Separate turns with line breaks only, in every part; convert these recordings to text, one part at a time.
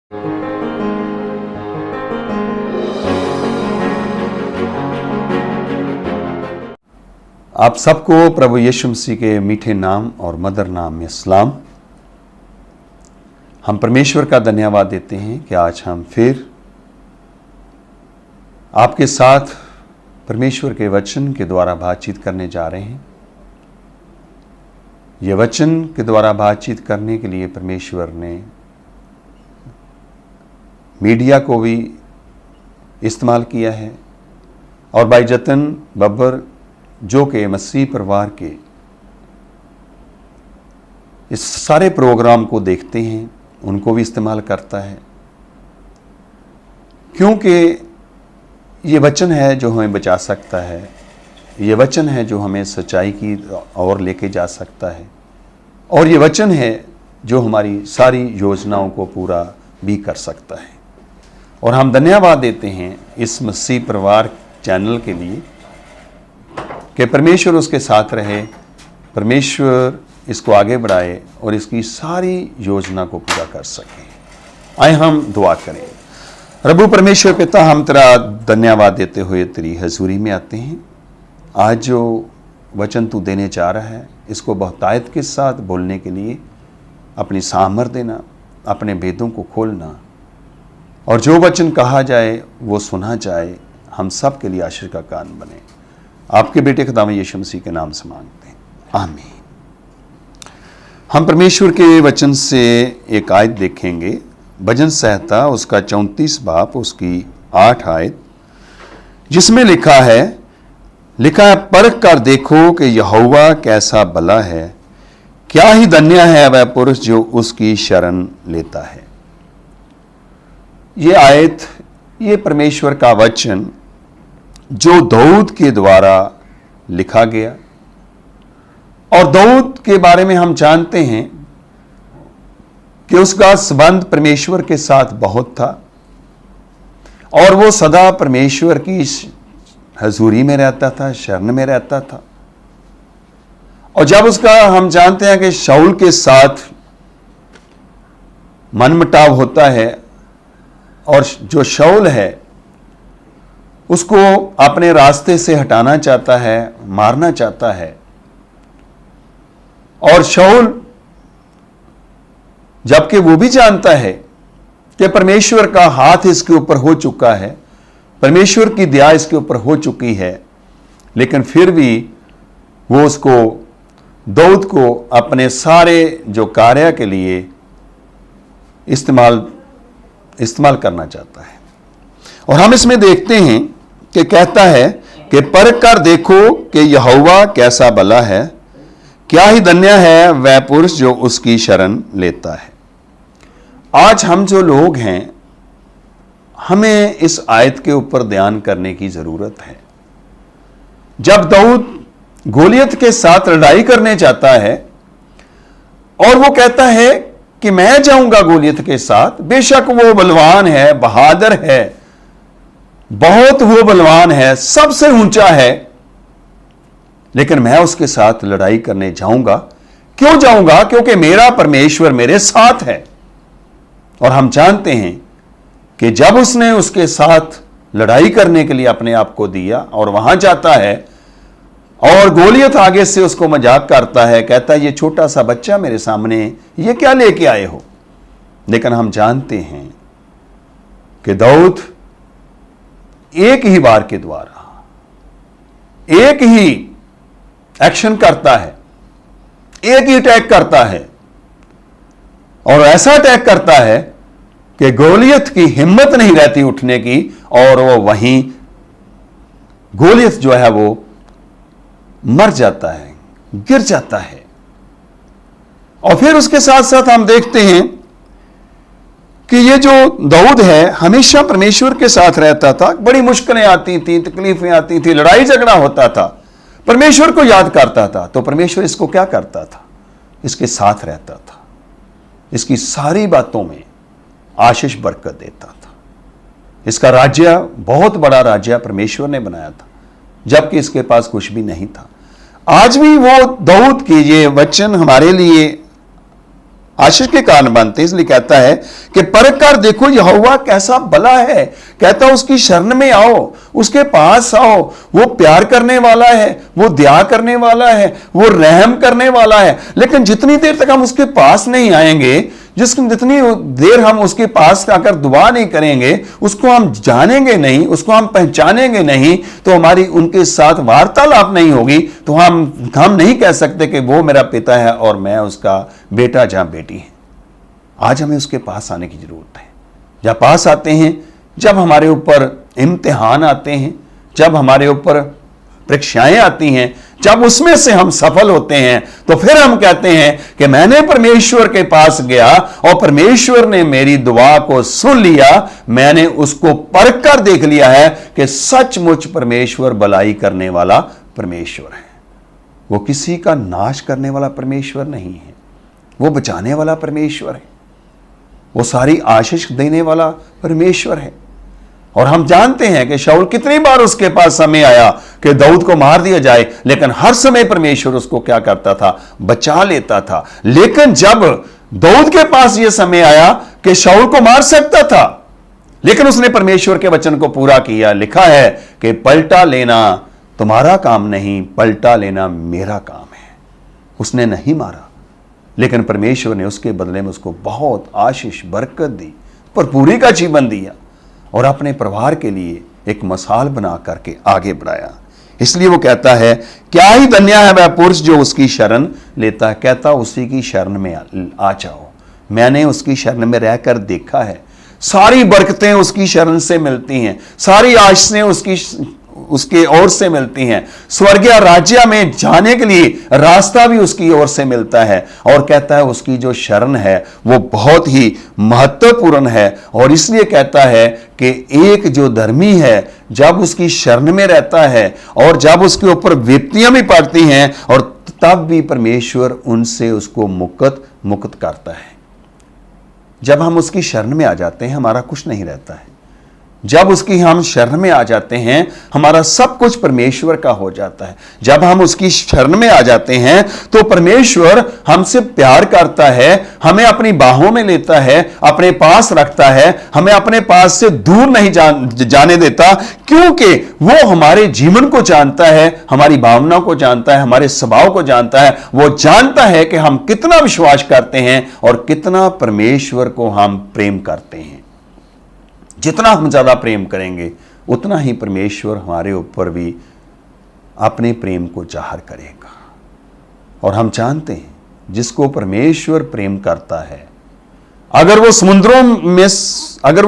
आप सबको प्रभु यीशु मसीह के मीठे नाम और मधुर नाम में सलाम। हम परमेश्वर का धन्यवाद देते हैं कि आज हम फिर आपके साथ परमेश्वर के वचन के द्वारा बातचीत करने जा रहे हैं। ये वचन के द्वारा बातचीत करने के लिए परमेश्वर ने मीडिया को भी इस्तेमाल किया है और भाई जतन बब्बर जो कि मसीह परिवार के इस सारे प्रोग्राम को देखते हैं उनको भी इस्तेमाल करता है, क्योंकि ये वचन है जो हमें बचा सकता है, ये वचन है जो हमें सच्चाई की ओर लेके जा सकता है और ये वचन है जो हमारी सारी योजनाओं को पूरा भी कर सकता है। और हम धन्यवाद देते हैं इस मसीह परिवार चैनल के लिए कि परमेश्वर उसके साथ रहे, परमेश्वर इसको आगे बढ़ाए और इसकी सारी योजना को पूरा कर सके। आए हम दुआ करें। प्रभु परमेश्वर पिता, हम तेरा धन्यवाद देते हुए तेरी हजूरी में आते हैं। आज जो वचन तू देने जा रहा है इसको बहुतायत के साथ बोलने के लिए अपनी सामर्थ देना, अपने भेदों को खोलना और जो वचन कहा जाए वो सुना जाए, हम सब के लिए आशीष का कारण बने। आपके बेटे खुदावंद यीशु मसीह के नाम से मांगते हैं, आमीन। हम परमेश्वर के वचन से एक आयत देखेंगे, भजन संहिता उसका 34 बाब उसकी 8 आयत, जिसमें लिखा है परख कर देखो कि यहोवा कैसा भला है, क्या ही धन्य है वह पुरुष जो उसकी शरण लेता है। ये आयत, ये परमेश्वर का वचन जो दाऊद के द्वारा लिखा गया, और दाऊद के बारे में हम जानते हैं कि उसका संबंध परमेश्वर के साथ बहुत था और वो सदा परमेश्वर की हजूरी में रहता था, शरण में रहता था। और जब उसका हम जानते हैं कि शाऊल के साथ मनमुटाव होता है और जो शाऊल है उसको अपने रास्ते से हटाना चाहता है, मारना चाहता है, और शाऊल जबकि वो भी जानता है कि परमेश्वर का हाथ इसके ऊपर हो चुका है, परमेश्वर की दया इसके ऊपर हो चुकी है, लेकिन फिर भी वो उसको, दाऊद को अपने सारे जो कार्य के लिए इस्तेमाल करना चाहता है। और हम इसमें देखते हैं कि कहता है कि परख कर देखो कि यहोवा कैसा भला है, क्या ही धन्य है वह पुरुष जो उसकी शरण लेता है। आज हम जो लोग हैं, हमें इस आयत के ऊपर ध्यान करने की जरूरत है। जब दाऊद गोलियत के साथ लड़ाई करने जाता है और वो कहता है कि मैं जाऊंगा गोलियत के साथ, बेशक वो बलवान है, बहादुर है, बहुत वो बलवान है, सबसे ऊंचा है, लेकिन मैं उसके साथ लड़ाई करने जाऊंगा। क्यों जाऊंगा? क्योंकि मेरा परमेश्वर मेरे साथ है। और हम जानते हैं कि जब उसने उसके साथ लड़ाई करने के लिए अपने आप को दिया और वहां जाता है और गोलियत आगे से उसको मजाक करता है, कहता है ये छोटा सा बच्चा मेरे सामने, ये क्या लेके आए हो। लेकिन हम जानते हैं कि दाऊद एक ही बार के द्वारा एक ही एक्शन करता है, एक ही अटैक करता है, और ऐसा अटैक करता है कि गोलियत की हिम्मत नहीं रहती उठने की, और वो वहीं गोलियत जो है वो मर जाता है, गिर जाता है। और फिर उसके साथ साथ हम देखते हैं कि ये जो दाऊद है हमेशा परमेश्वर के साथ रहता था। बड़ी मुश्किलें आती थी, तकलीफें आती थी, लड़ाई झगड़ा होता था, परमेश्वर को याद करता था, तो परमेश्वर इसको क्या करता था? इसके साथ रहता था, इसकी सारी बातों में आशीष बरकत देता था। इसका राज्य बहुत बड़ा राज्य परमेश्वर ने बनाया था, जबकि इसके पास कुछ भी नहीं था। आज भी वो दाऊद के ये वचन हमारे लिए आशीष के कारण बनते हैं। इसलिए कहता है कि परख कर देखो यहोवा कैसा भला है। कहता उसकी शरण में आओ, उसके पास आओ। वो प्यार करने वाला है, वो दया करने वाला है, वो रहम करने वाला है। लेकिन जितनी देर तक हम उसके पास नहीं आएंगे, जितनी देर हम उसके पास आकर दुआ नहीं करेंगे, उसको हम जानेंगे नहीं, उसको हम पहचानेंगे नहीं, तो हमारी उनके साथ वार्तालाप नहीं होगी, तो हम नहीं कह सकते कि वो मेरा पिता है और मैं उसका बेटा जहां बेटी है। आज हमें उसके पास आने की जरूरत है। जब पास आते हैं, जब हमारे ऊपर इम्तिहान आते हैं, जब हमारे ऊपर परीक्षाएं आती हैं, जब उसमें से हम सफल होते हैं, तो फिर हम कहते हैं कि मैंने परमेश्वर के पास गया और परमेश्वर ने मेरी दुआ को सुन लिया। मैंने उसको परख कर देख लिया है कि सचमुच परमेश्वर भलाई करने वाला परमेश्वर है। वो किसी का नाश करने वाला परमेश्वर नहीं है, वो बचाने वाला परमेश्वर है, वो सारी आशीष देने वाला परमेश्वर है। और हम जानते हैं कि शाऊल कितनी बार उसके पास समय आया कि दाऊद को मार दिया जाए, लेकिन हर समय परमेश्वर उसको क्या करता था, बचा लेता था। लेकिन जब दाऊद के पास यह समय आया कि शाऊल को मार सकता था, लेकिन उसने परमेश्वर के वचन को पूरा किया। लिखा है कि पलटा लेना तुम्हारा काम नहीं, पलटा लेना मेरा काम है। उसने नहीं मारा, लेकिन परमेश्वर ने उसके बदले में उसको बहुत आशीष बरकत दी, भरपूरी का जीवन दिया और अपने परिवार के लिए एक मिसाल बना करके आगे बढ़ाया। इसलिए वो कहता है क्या ही धन्य है वह पुरुष जो उसकी शरण लेता है। कहता उसी की शरण में आ जाओ। मैंने उसकी शरण में रहकर देखा है, सारी बरकतें उसकी शरण से मिलती हैं, सारी आशीषें उसके ओर से मिलती हैं। स्वर्गीय राज्य में जाने के लिए रास्ता भी उसकी ओर से मिलता है। और कहता है उसकी जो शरण है वो बहुत ही महत्वपूर्ण है। और इसलिए कहता है कि एक जो धर्मी है जब उसकी शरण में रहता है और जब उसके ऊपर विपत्तियां भी पड़ती हैं, और तब भी परमेश्वर उनसे उसको मुक्त करता है। जब हम उसकी शरण में आ जाते हैं हमारा कुछ नहीं रहता है। जब उसकी हम शरण में आ जाते हैं हमारा सब कुछ परमेश्वर का हो जाता है। जब हम उसकी शरण में आ जाते हैं तो परमेश्वर हमसे प्यार करता है, हमें अपनी बाहों में लेता है, अपने पास रखता है, हमें अपने पास से दूर नहीं जाने देता, क्योंकि वो हमारे जीवन को जानता है, हमारी भावनाओं को जानता है, हमारे स्वभाव को जानता है। वो जानता है कि हम कितना विश्वास करते हैं और कितना परमेश्वर को हम प्रेम करते हैं। जितना हम ज्यादा प्रेम करेंगे उतना ही परमेश्वर हमारे ऊपर भी अपने प्रेम को जाहिर करेगा। और हम जानते हैं जिसको परमेश्वर प्रेम करता है, अगर वो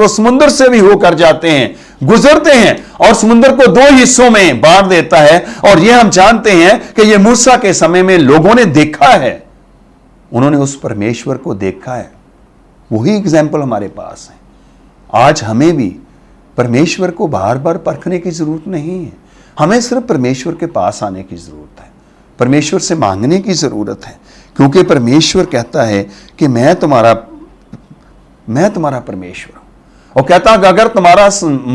समुद्र से भी होकर जाते हैं, गुजरते हैं और समुद्र को दो हिस्सों में बांट देता है। और ये हम जानते हैं कि ये मूसा के समय में लोगों ने देखा है, उन्होंने उस परमेश्वर को देखा है। वही एग्जाम्पल हमारे पास है। आज हमें भी परमेश्वर को बार बार परखने की जरूरत नहीं है, हमें सिर्फ परमेश्वर के पास आने की जरूरत है, परमेश्वर से मांगने की जरूरत है। क्योंकि परमेश्वर कहता है कि मैं तुम्हारा परमेश्वर हूं। और कहता है अगर तुम्हारा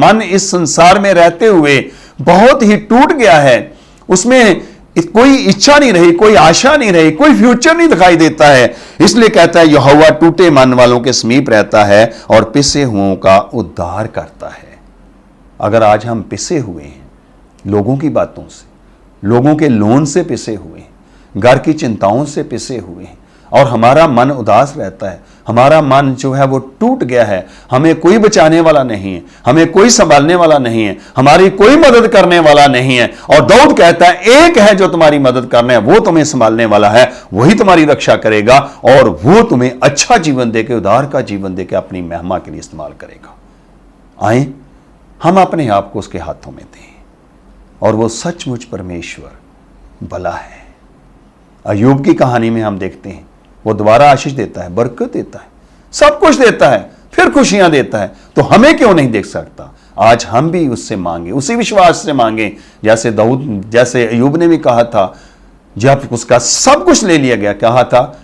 मन इस संसार में रहते हुए बहुत ही टूट गया है, उसमें कोई इच्छा नहीं रही, कोई आशा नहीं रही, कोई फ्यूचर नहीं दिखाई देता है, इसलिए कहता है यहोवा टूटे मन वालों के समीप रहता है और पिसे हुओं का उद्धार करता है। अगर आज हम पिसे हुए हैं लोगों की बातों से, लोगों के लोन से पिसे हुए हैं, घर की चिंताओं से पिसे हुए हैं और हमारा मन उदास रहता है, हमारा मन जो है वो टूट गया है, हमें कोई बचाने वाला नहीं है, हमें कोई संभालने वाला नहीं है, हमारी कोई मदद करने वाला नहीं है। और दाऊद कहता है एक है जो तुम्हारी मदद करना है, वो तुम्हें संभालने वाला है, वही तुम्हारी रक्षा करेगा और वो तुम्हें अच्छा जीवन देके, उद्धार का जीवन देके अपनी महिमा के लिए इस्तेमाल करेगा। आए हम अपने आप को उसके हाथों में दें और वो सचमुच परमेश्वर भला है। अय्यूब की कहानी में हम देखते हैं वो दोबारा आशीष देता है, बरकत देता है, सब कुछ देता है, फिर खुशियां देता है। तो हमें क्यों नहीं देख सकता? आज हम भी उससे मांगे, उसी विश्वास से मांगे जैसे अय्यूब ने भी कहा था जब उसका सब कुछ ले लिया गया, कहा था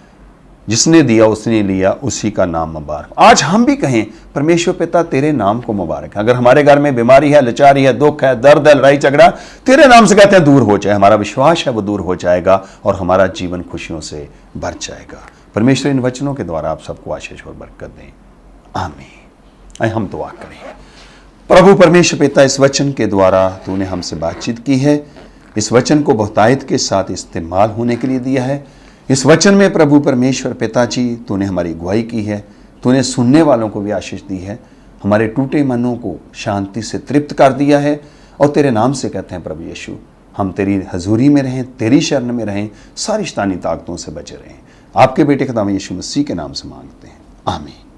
जिसने दिया उसने लिया, उसी का नाम मुबारक। आज हम भी कहें परमेश्वर पिता तेरे नाम को मुबारक है। अगर हमारे घर में बीमारी है, लाचारी है, दुख है, दर्द है, लड़ाई झगड़ा, तेरे नाम से कहते हैं दूर हो जाए। हमारा विश्वास है वो दूर हो जाएगा और हमारा जीवन खुशियों से भर जाएगा। परमेश्वर इन वचनों के द्वारा आप सबको आशीष और बरकत दें, आमीन। आइए हम दुआ करें। प्रभु परमेश्वर पिता, इस वचन के द्वारा तूने हमसे बातचीत की है, इस वचन को बहुतायत के साथ इस्तेमाल होने के लिए दिया है। इस वचन में प्रभु परमेश्वर पिताजी तूने हमारी अगुवाई की है, तूने सुनने वालों को भी आशीष दी है, हमारे टूटे मनों को शांति से तृप्त कर दिया है। और तेरे नाम से कहते हैं प्रभु यीशु, हम तेरी हजूरी में रहें, तेरी शरण में रहें, सारी शैतानी ताकतों से बचे रहें। आपके बेटे का नाम यीशु मसीह के नाम से मांगते हैं, आमीन।